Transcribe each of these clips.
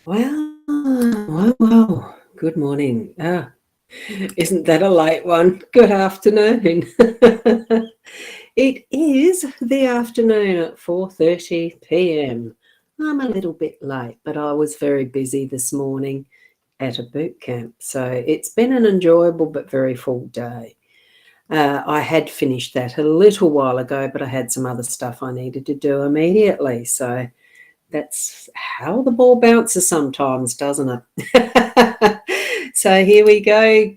Well. Good morning. Isn't that a late one? Good afternoon. It is the afternoon at 4:30 p.m. I'm a little bit late, but I was very busy this morning at a boot camp, so it's been an enjoyable but very full day. I had finished that a little while ago, but I had some other stuff I needed to do immediately, so that's how the ball bounces sometimes, doesn't it? So here we go.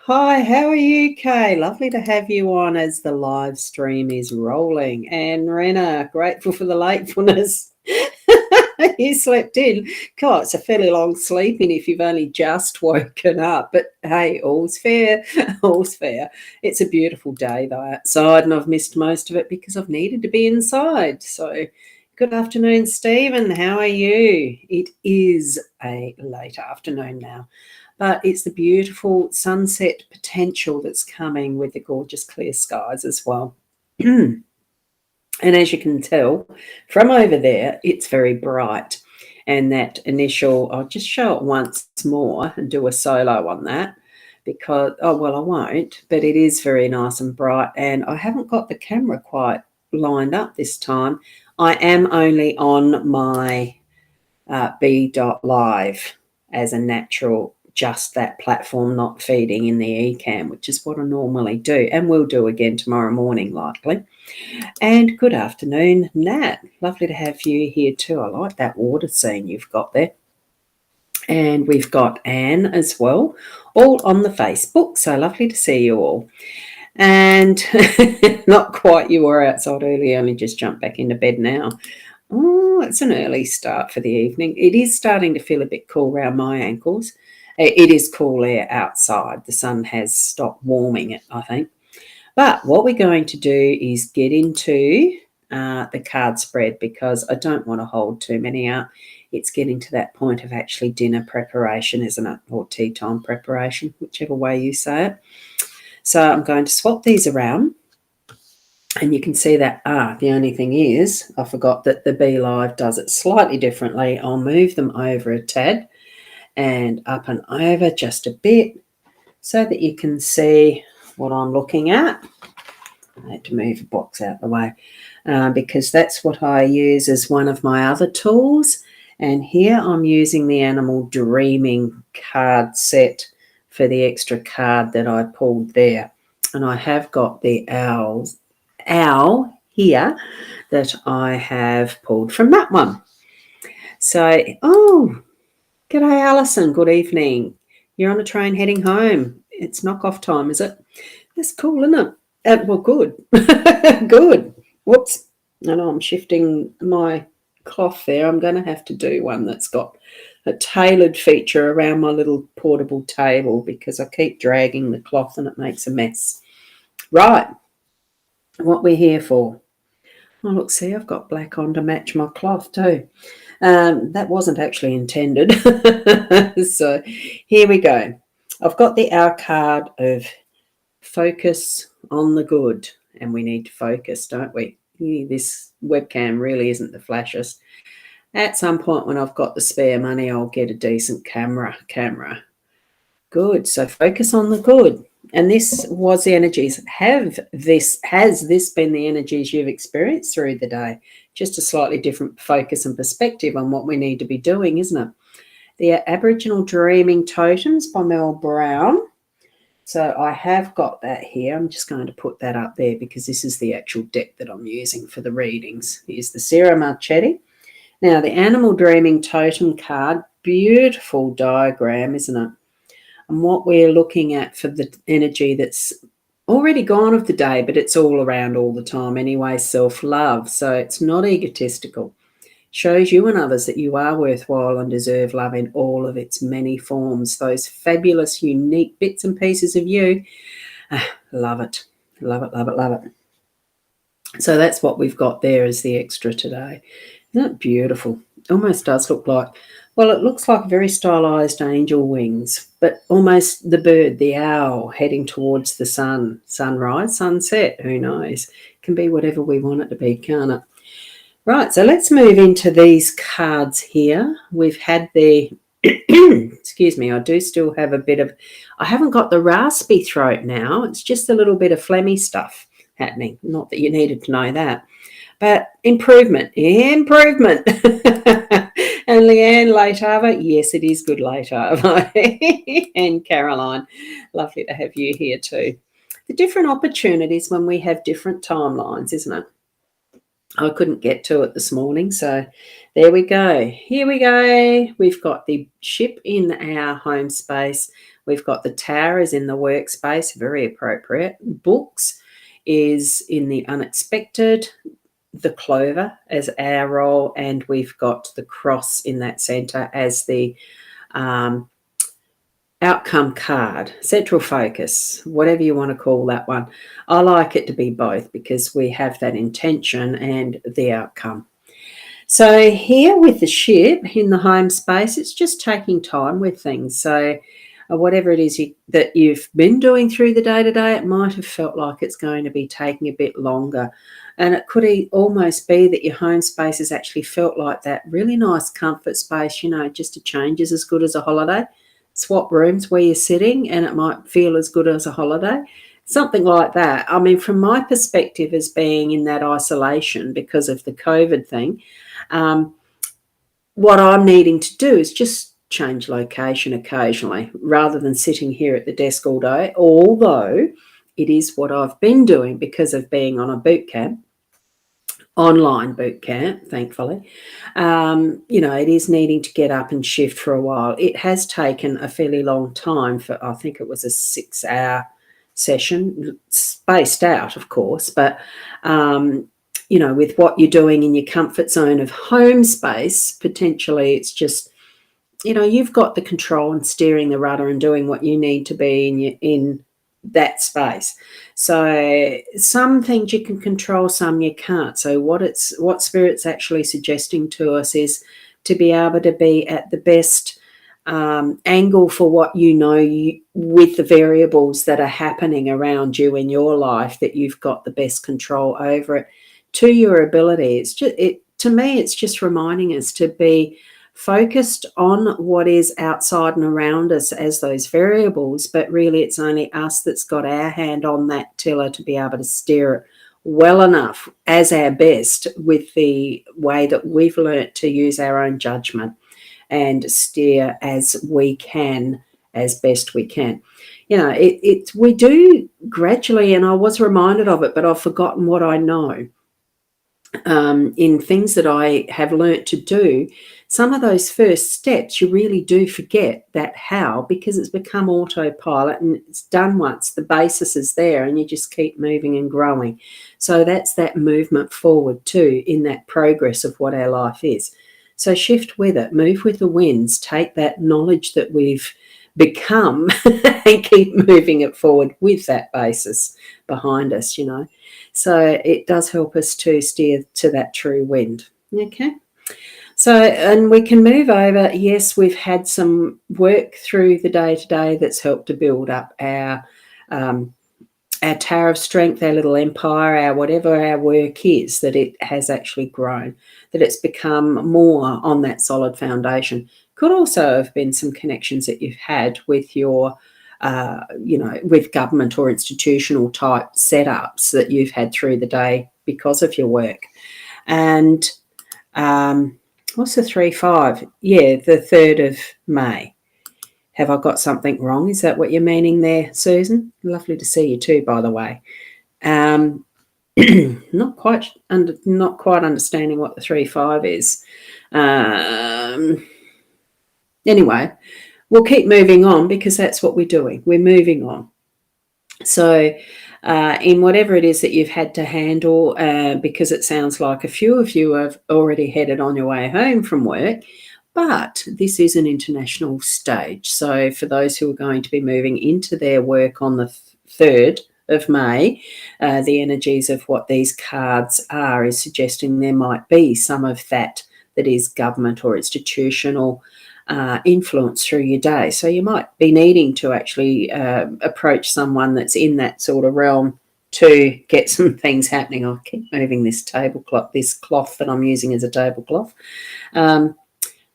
Hi, how are you, Kay? Lovely to have you on as the live stream is rolling. And Rena, grateful for the latefulness. You slept in. God, it's a fairly long sleeping if you've only just woken up. But hey, all's fair. All's fair. It's a beautiful day though outside, and I've missed most of it because I've needed to be inside. So good afternoon, Stephen. How are you? It is a late afternoon now, but it's the beautiful sunset potential that's coming with the gorgeous clear skies as well. And as you can tell from over there, it's very bright. And that initial, I'll just show it once more and do a solo on that because, oh, well, I won't, but it is very nice and bright. And I haven't got the camera quite lined up this time. I am only on my B.live as a natural, just that platform, not feeding in the eCam, which is what I normally do and will do again tomorrow morning, likely. And good afternoon, Nat. Lovely to have you here too. I like that water scene you've got there. And we've got Anne as well, all on the Facebook. So lovely to see you all. And not quite, you were outside early, only just jumped back into bed now. Oh, it's an early start for the evening. It is starting to feel a bit cool around my ankles. It is cool air outside. The sun has stopped warming it, I think. But what we're going to do is get into the card spread because I don't want to hold too many out. It's getting to that point of actually dinner preparation, isn't it? Or tea time preparation, whichever way you say it. So I'm going to swap these around. And you can see that, the only thing is, I forgot that the Be Live does it slightly differently. I'll move them over a tad and up and over just a bit so that you can see what I'm looking at. I had to move the box out of the way because that's what I use as one of my other tools. And here I'm using the Animal Dreaming card set for the extra card that I pulled there. And I have got the owl here that I have pulled from that one. So, g'day, Alison. Good evening. You're on a train heading home. It's knock-off time, is it? That's cool, isn't it? Well, good. Good. Whoops. I know I'm shifting my cloth there. I'm going to have to do one that's got a tailored feature around my little portable table because I keep dragging the cloth and it makes a mess. Right. What we're here for. Oh, look, see, I've got black on to match my cloth too. That wasn't actually intended. So here we go. I've got the Hour card of focus on the good, and we need to focus, don't we? This webcam really isn't the flashiest. At some point when I've got the spare money, I'll get a decent camera. Good. So focus on the good. And this was the energies. Has this been the energies you've experienced through the day? Just a slightly different focus and perspective on what we need to be doing, isn't it? The Aboriginal Dreaming Totems by Mel Brown. So I have got that here. I'm just going to put that up there because this is the actual deck that I'm using for the readings. Here's the Sarah Marchetti. Now, the Animal Dreaming Totem card, beautiful diagram, isn't it? And what we're looking at for the energy that's already gone of the day, but it's all around all the time anyway, self-love. So it's not egotistical. Shows you and others that you are worthwhile and deserve love in all of its many forms. Those fabulous, unique bits and pieces of you. Love it. Love it, love it, love it. So that's what we've got there as the extra today. Isn't it beautiful? Almost does look like, well, it looks like very stylized angel wings, but almost the bird, the owl, heading towards the sun, sunrise, sunset, who knows? It can be whatever we want it to be, can't it? Right, so let's move into these cards here. We've had the, excuse me, I do still have a bit of, I haven't got the raspy throat now. It's just a little bit of phlegmy stuff happening. Not that you needed to know that. But improvement. And Leanne, late Ava? Yes, it is good late Ava. And Caroline, lovely to have you here too. The different opportunities when we have different timelines, isn't it? I couldn't get to it this morning, so there we go. Here we go. We've got the ship in our home space. We've got the towers in the workspace, very appropriate. Books is in the unexpected, the clover as our role, and we've got the cross in that centre as the outcome card, central focus, whatever you want to call that one. I like it to be both because we have that intention and the outcome. So here with the ship in the home space, it's just taking time with things. So whatever it is that you've been doing through the day-to-day, it might have felt like it's going to be taking a bit longer. And it could almost be that your home space has actually felt like that really nice comfort space, just a change is as good as a holiday. Swap rooms where you're sitting and it might feel as good as a holiday. Something like that. I mean, from my perspective as being in that isolation because of the COVID thing, what I'm needing to do is just change location occasionally rather than sitting here at the desk all day, although it is what I've been doing because of being on a boot camp. Online boot camp, thankfully. It is needing to get up and shift for a while. It has taken a fairly long time for, I think it was a 6-hour session, spaced out, of course, but, with what you're doing in your comfort zone of home space, potentially it's just, you've got the control and steering the rudder and doing what you need to be in that space. So some things you can control, some you can't. So what Spirit's actually suggesting to us is to be able to be at the best angle for what with the variables that are happening around you in your life, that you've got the best control over it to your ability. To me, it's just reminding us to be focused on what is outside and around us as those variables, but really it's only us that's got our hand on that tiller to be able to steer it well enough as our best with the way that we've learnt to use our own judgment and steer as we can, as best we can. We do gradually, and I was reminded of it, but I've forgotten what I know. In things that I have learnt to do, some of those first steps you really do forget that how, because it's become autopilot and it's done once, the basis is there and you just keep moving and growing. So that's that movement forward too in that progress of what our life is. So shift with it, move with the winds, take that knowledge that we've become and keep moving it forward with that basis behind us, So it does help us to steer to that true wind. Okay. So, and we can move over. Yes, we've had some work through the day-to-day that's helped to build up our tower of strength, our little empire, our whatever our work is, that it has actually grown, that it's become more on that solid foundation. Could also have been some connections that you've had with your with government or institutional type setups that you've had through the day because of your work. And what's the 3-5? Yeah, the 3rd of May. Have I got something wrong? Is that what you're meaning there, Susan? Lovely to see you too, by the way. Not quite understanding what the 3-5 is. Anyway, we'll keep moving on because that's what we're doing. We're moving on. So in whatever it is that you've had to handle, because it sounds like a few of you have already headed on your way home from work, but this is an international stage. So for those who are going to be moving into their work on the 3rd of May, the energies of what these cards are is suggesting there might be some of that is government or institutional influence through your day. So you might be needing to actually approach someone that's in that sort of realm to get some things happening. I keep moving this tablecloth, this cloth that I'm using as a tablecloth.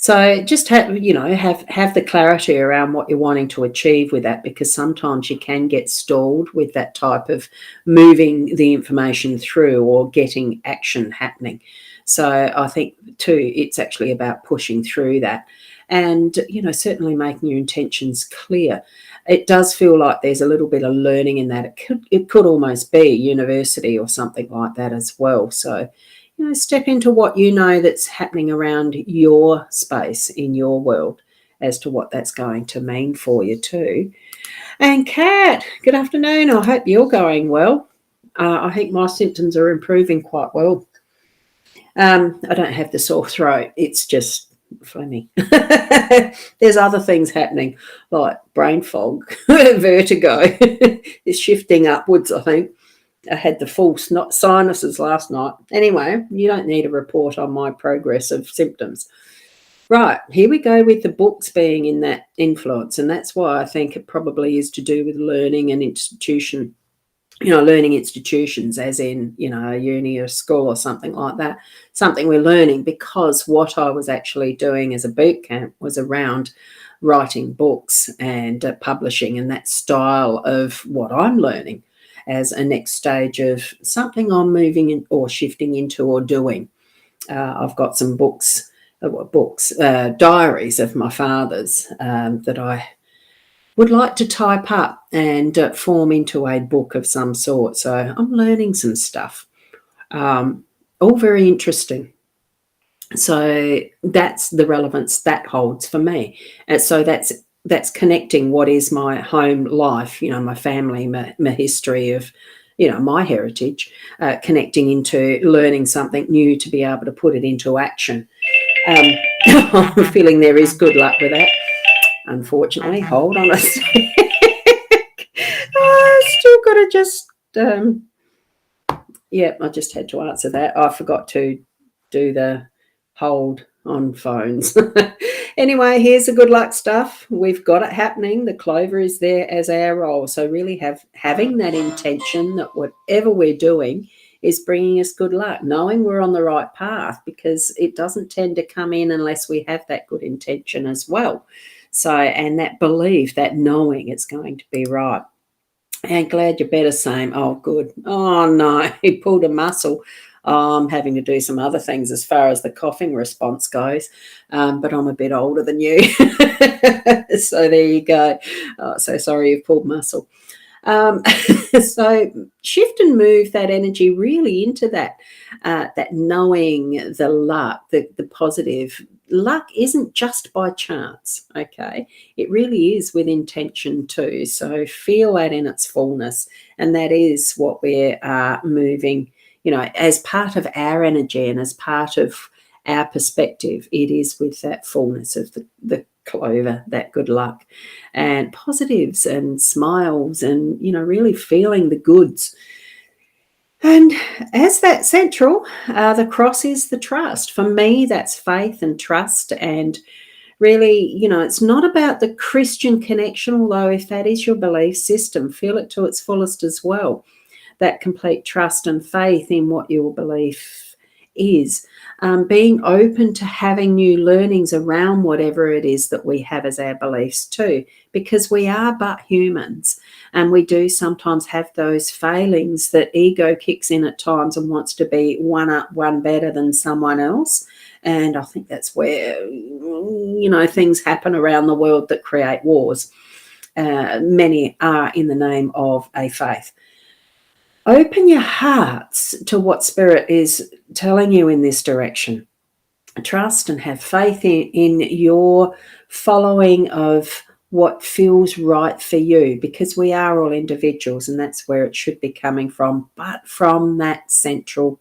So just have the clarity around what you're wanting to achieve with that, because sometimes you can get stalled with that type of moving the information through or getting action happening. So I think too, it's actually about pushing through that and, certainly making your intentions clear. It does feel like there's a little bit of learning in that. It could almost be university or something like that as well. So, step into what that's happening around your space in your world as to what that's going to mean for you too. And Kat, good afternoon. I hope you're going well. I think my symptoms are improving quite well. I don't have the sore throat. It's just phlegmy. There's other things happening like brain fog, vertigo. It's shifting upwards, I think. I had the full sinuses last night. Anyway, you don't need a report on my progress of symptoms. Right, here we go with the books being in that influence, and that's why I think it probably is to do with learning and institution, learning institutions, as in, a uni or school or something like that, something we're learning, because what I was actually doing as a boot camp was around writing books and publishing, and that style of what I'm learning as a next stage of something I'm moving in or shifting into or doing. I've got some diaries of my father's that I would like to type up and form into a book of some sort. So I'm learning some stuff, all very interesting. So that's the relevance that holds for me. And so that's connecting what is my home life, my family, my history of, my heritage, connecting into learning something new to be able to put it into action. I'm feeling there is good luck with that. Unfortunately, hold on a sec. I still got to just, I just had to answer that. I forgot to do the hold on phones. Anyway, here's the good luck stuff. We've got it happening. The clover is there as our role. So really having that intention that whatever we're doing is bringing us good luck, knowing we're on the right path, because it doesn't tend to come in unless we have that good intention as well. So, and that belief, that knowing it's going to be right. And glad you're better, same. Oh, good. Oh, no, he pulled a muscle. I'm having to do some other things as far as the coughing response goes, but I'm a bit older than you. So there you go. Oh, so sorry you've pulled muscle. So shift and move that energy really into that knowing, the luck, the positive. Luck isn't just by chance, okay? It really is with intention too. So feel that in its fullness, and that is what we're moving, as part of our energy and as part of our perspective. It is with that fullness of the clover, that good luck and positives and smiles and, really feeling the goods. And as that central, the cross is the trust. For me, that's faith and trust. And really, it's not about the Christian connection, although if that is your belief system, feel it to its fullest as well. That complete trust and faith in what your belief is. Being open to having new learnings around whatever it is that we have as our beliefs too, because we are but humans, and we do sometimes have those failings that ego kicks in at times and wants to be one up, one better than someone else. And I think that's where, things happen around the world that create wars. Many are in the name of a faith. Open your hearts to what Spirit is telling you in this direction. Trust and have faith in your following of what feels right for you, because we are all individuals, and that's where it should be coming from, but from that central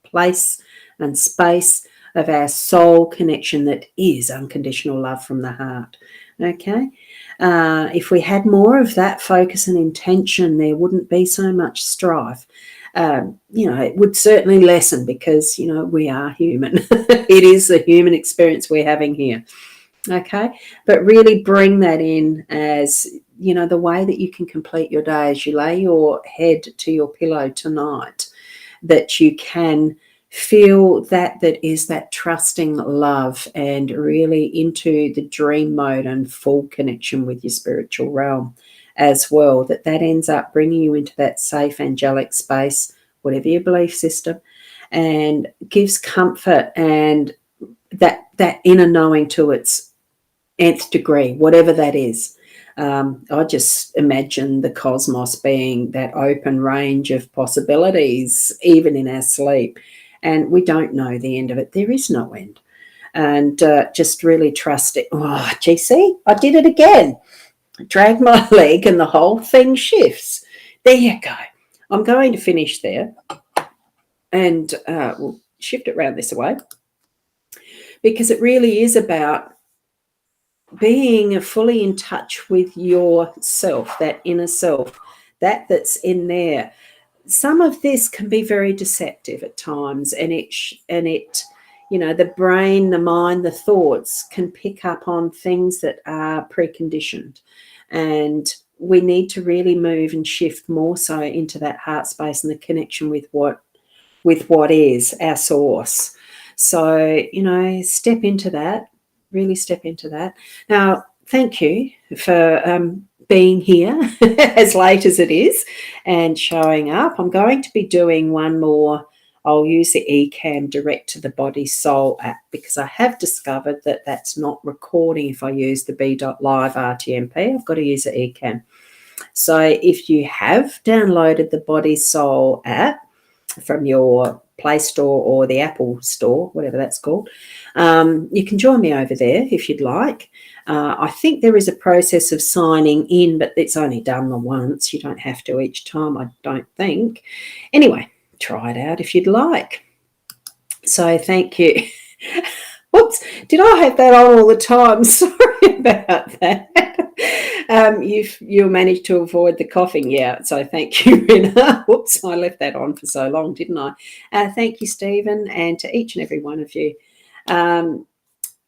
place and space of our soul connection that is unconditional love from the heart. Okay? If we had more of that focus and intention, there wouldn't be so much strife. It would certainly lessen, because, we are human. It is the human experience we're having here. Okay, but really bring that in as you know, the way that you can complete your day as you lay your head to your pillow tonight, that you can feel that is that trusting love and really into the dream mode and full connection with your spiritual realm as well, that ends up bringing you into that safe angelic space, whatever your belief system, and gives comfort and that inner knowing to its nth degree, whatever that is. I just imagine the cosmos being that open range of possibilities, even in our sleep. And we don't know the end of it. There is no end. And just really trust it. Oh, gee, see, I did it again. Drag my leg and the whole thing shifts. There you go. I'm going to finish there. And we'll shift it around this way. Because it really is about being fully in touch with yourself, that inner self, that's in there. Some of this can be very deceptive at times, and it, you know, the brain, the mind, the thoughts can pick up on things that are preconditioned, and we need to really move and shift more so into that heart space and the connection with what is our source. So, you know, step into that. Really step into that. Now, thank you for being here as late as it is and showing up. I'm going to be doing one more. I'll use the eCam direct to the Body Soul app, because I have discovered that that's not recording if I use the B.Live RTMP. I've got to use the eCam. So if you have downloaded the Body Soul app from your Play Store or the Apple Store, whatever that's called, you can join me over there if you'd like. I think there is a process of signing in, but it's only done the once. You don't have to each time, I don't think. Anyway, try it out if you'd like. So thank you. Whoops, did I have that on all the time? Sorry about that. You'll manage to avoid the coughing, yeah. So thank you, Rina. Whoops, I left that on for so long, didn't I? Thank you, Stephen, and to each and every one of you.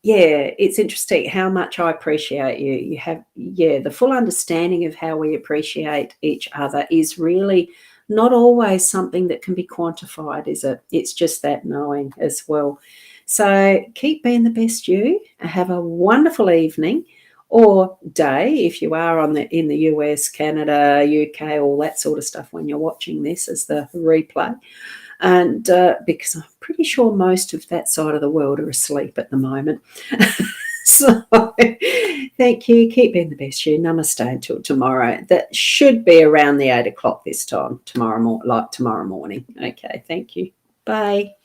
Yeah, it's interesting how much I appreciate you. You have, the full understanding of how we appreciate each other is really not always something that can be quantified, is it? It's just that knowing as well. So keep being the best you. Have a wonderful evening or day if you are in the US, Canada, UK, all that sort of stuff when you're watching this as the replay. And because I'm pretty sure most of that side of the world are asleep at the moment. So thank you. Keep being the best you. Namaste until tomorrow. That should be around the 8 o'clock this time tomorrow morning. Okay, thank you. Bye.